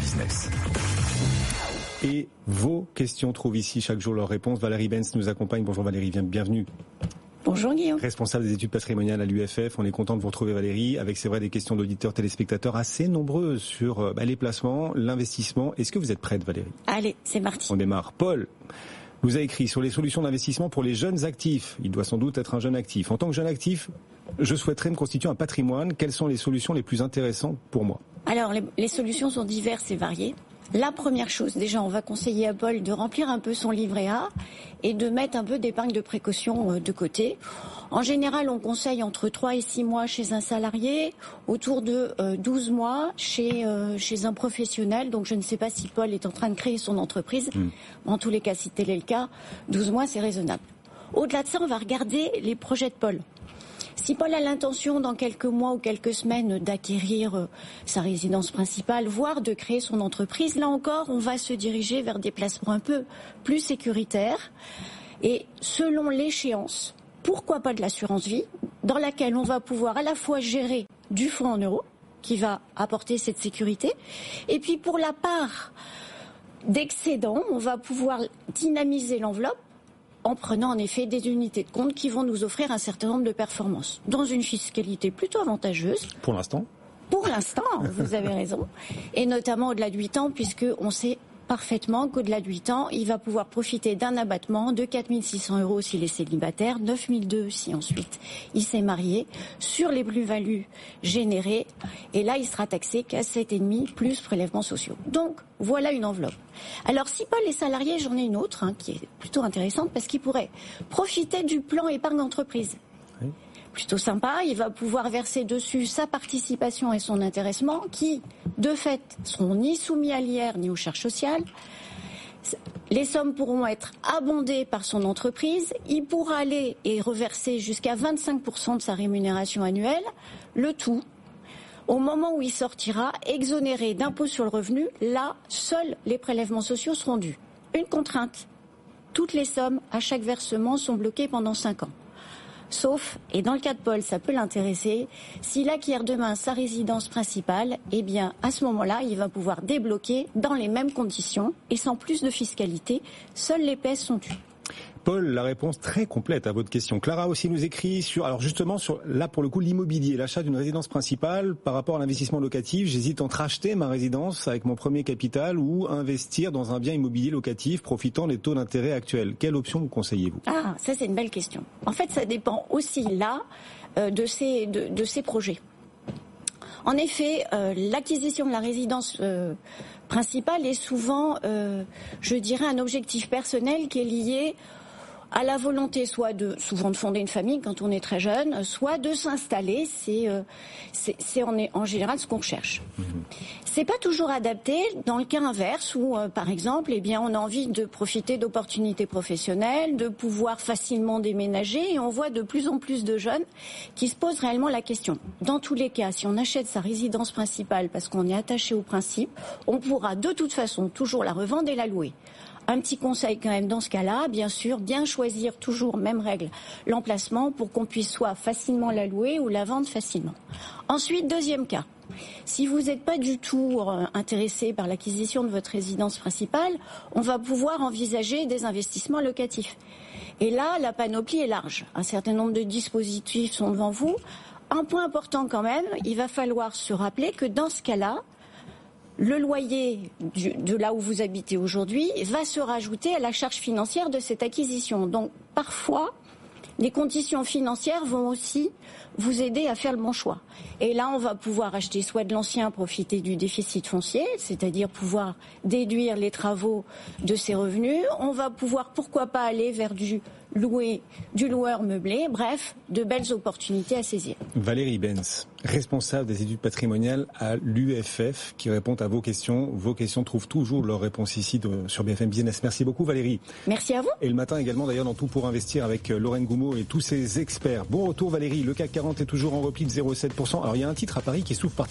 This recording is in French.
Business. Et vos questions trouvent ici chaque jour leurs réponses. Valérie Benz nous accompagne. Bonjour Valérie, bienvenue. Bonjour Guillaume. Responsable des études patrimoniales à l'UFF. On est content de vous retrouver Valérie, avec c'est vrai des questions d'auditeurs, téléspectateurs assez nombreuses sur les placements, l'investissement. Est-ce que vous êtes prête Valérie ? Allez, c'est parti. On démarre. Paul nous a écrit sur les solutions d'investissement pour les jeunes actifs. Il doit sans doute être un jeune actif. En tant que jeune actif, je souhaiterais me constituer un patrimoine. Quelles sont les solutions les plus intéressantes pour moi ? Alors, les solutions sont diverses et variées. La première chose, déjà, on va conseiller à Paul de remplir un peu son livret A et de mettre un peu d'épargne de précaution de côté. En général, on conseille entre 3 et 6 mois chez un salarié, autour de 12 mois chez un professionnel. Donc, je ne sais pas si Paul est en train de créer son entreprise. En tous les cas, si tel est le cas, 12 mois, c'est raisonnable. Au-delà de ça, on va regarder les projets de Paul. Si Paul a l'intention, dans quelques mois ou quelques semaines, d'acquérir sa résidence principale, voire de créer son entreprise, là encore, on va se diriger vers des placements un peu plus sécuritaires. Et selon l'échéance, pourquoi pas de l'assurance vie, dans laquelle on va pouvoir à la fois gérer du fonds en euros, qui va apporter cette sécurité, et puis pour la part d'excédent, on va pouvoir dynamiser l'enveloppe, en prenant en effet des unités de compte qui vont nous offrir un certain nombre de performances, dans une fiscalité plutôt avantageuse. Pour l'instant ? Pour l'instant, vous avez raison. Et notamment au-delà de 8 ans, puisqu'on sait parfaitement qu'au-delà de 8 ans, il va pouvoir profiter d'un abattement de 4 600 € s'il est célibataire, 9 200 si ensuite il s'est marié, sur les plus-values générées. Et là, il sera taxé qu'à 7,5 plus prélèvements sociaux. Donc, voilà une enveloppe. Alors, si Paul est salarié, j'en ai une autre qui est plutôt intéressante parce qu'il pourrait profiter du plan épargne entreprise. Oui. Plutôt sympa, il va pouvoir verser dessus sa participation et son intéressement qui, de fait, seront ni soumis à l'IR ni aux charges sociales. Les sommes pourront être abondées par son entreprise. Il pourra aller et reverser jusqu'à 25% de sa rémunération annuelle, le tout au moment où il sortira, exonéré d'impôt sur le revenu. Là, seuls les prélèvements sociaux seront dus. Une contrainte, toutes les sommes à chaque versement sont bloquées pendant 5 ans. Sauf, et dans le cas de Paul, ça peut l'intéresser, s'il acquiert demain sa résidence principale, eh bien, à ce moment-là, il va pouvoir débloquer dans les mêmes conditions et sans plus de fiscalité. Seuls les PS sont dus. Paul, la réponse très complète à votre question. Clara aussi nous écrit sur là pour le coup l'immobilier, l'achat d'une résidence principale par rapport à l'investissement locatif. J'hésite entre acheter ma résidence avec mon premier capital ou investir dans un bien immobilier locatif profitant des taux d'intérêt actuels. Quelle option vous conseillez-vous ? Ah, ça c'est une belle question. En fait, ça dépend aussi là de ces projets. En effet, l'acquisition de la résidence principale est souvent, je dirais, un objectif personnel qui est lié à la volonté souvent de fonder une famille quand on est très jeune, soit de s'installer. C'est en général ce qu'on recherche. C'est pas toujours adapté dans le cas inverse où, par exemple, on a envie de profiter d'opportunités professionnelles, de pouvoir facilement déménager, et on voit de plus en plus de jeunes qui se posent réellement la question. Dans tous les cas, si on achète sa résidence principale parce qu'on est attaché au principe, on pourra de toute façon toujours la revendre et la louer. Un petit conseil quand même dans ce cas-là, bien sûr, bien choisir toujours, même règle, l'emplacement pour qu'on puisse soit facilement la louer ou la vendre facilement. Ensuite, deuxième cas, si vous n'êtes pas du tout intéressé par l'acquisition de votre résidence principale, on va pouvoir envisager des investissements locatifs. Et là, la panoplie est large. Un certain nombre de dispositifs sont devant vous. Un point important quand même, il va falloir se rappeler que dans ce cas-là, le loyer de là où vous habitez aujourd'hui va se rajouter à la charge financière de cette acquisition. Donc, parfois, les conditions financières vont aussi vous aider à faire le bon choix. Et là, on va pouvoir acheter soit de l'ancien, profiter du déficit foncier, c'est-à-dire pouvoir déduire les travaux de ses revenus. On va pouvoir, pourquoi pas, aller vers du loueur meublé, bref, de belles opportunités à saisir. Valérie Benz, responsable des études patrimoniales à l'UFF, qui répond à vos questions. Vos questions trouvent toujours leur réponse ici sur BFM Business. Merci beaucoup Valérie. Merci à vous. Et le matin également d'ailleurs dans Tout pour investir avec Lorraine Goumeau et tous ses experts. Bon retour Valérie, le CAC 40 est toujours en repli de 0,7%. Alors il y a un titre à Paris qui souffre particulièrement.